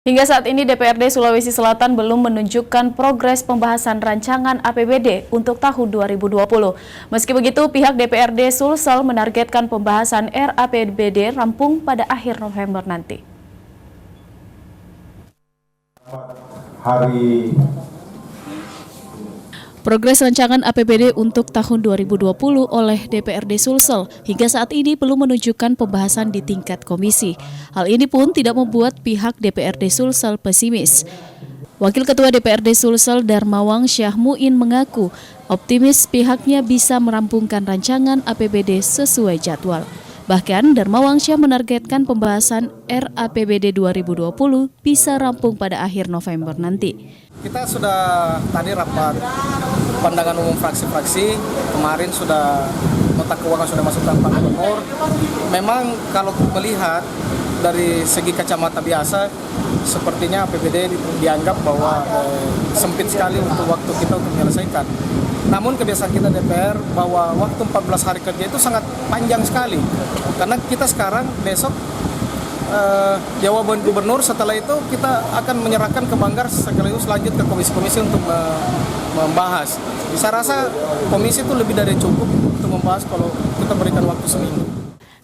Hingga saat ini DPRD Sulawesi Selatan belum menunjukkan progres pembahasan rancangan APBD untuk tahun 2020. Meski begitu, pihak DPRD Sulsel menargetkan pembahasan RAPBD rampung pada akhir November nanti. Progres rancangan APBD untuk tahun 2020 oleh DPRD Sulsel hingga saat ini belum menunjukkan pembahasan di tingkat komisi. Hal ini pun tidak membuat pihak DPRD Sulsel pesimis. Wakil Ketua DPRD Sulsel Darmawang Syah Muin mengaku optimis pihaknya bisa merampungkan rancangan APBD sesuai jadwal. Bahkan Darmawang Syah menargetkan pembahasan RAPBD 2020 bisa rampung pada akhir November nanti. Kita sudah tadi rapat pandangan umum fraksi-fraksi, kemarin sudah nota keuangan sudah masukkan Pak Gubernur. Memang kalau melihat dari segi kacamata biasa, sepertinya APBD dianggap bahwa sempit sekali untuk waktu kita untuk menyelesaikan. Namun kebiasaan kita DPR bahwa waktu 14 hari kerja itu sangat panjang sekali. Karena kita sekarang besok jawaban gubernur, setelah itu kita akan menyerahkan ke Banggar sekaligus lanjut ke komisi-komisi untuk membahas. Saya rasa komisi itu lebih dari cukup untuk membahas kalau kita berikan waktu seminggu.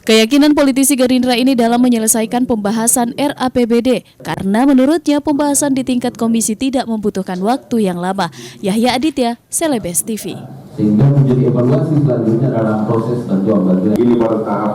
Keyakinan politisi Gerindra ini dalam menyelesaikan pembahasan RAPBD karena menurutnya pembahasan di tingkat komisi tidak membutuhkan waktu yang lama. Yahya Aditya, Celebes TV. Sehingga menjadi evaluasi selanjutnya dalam proses bantuan-bantuan. Ini baru tahap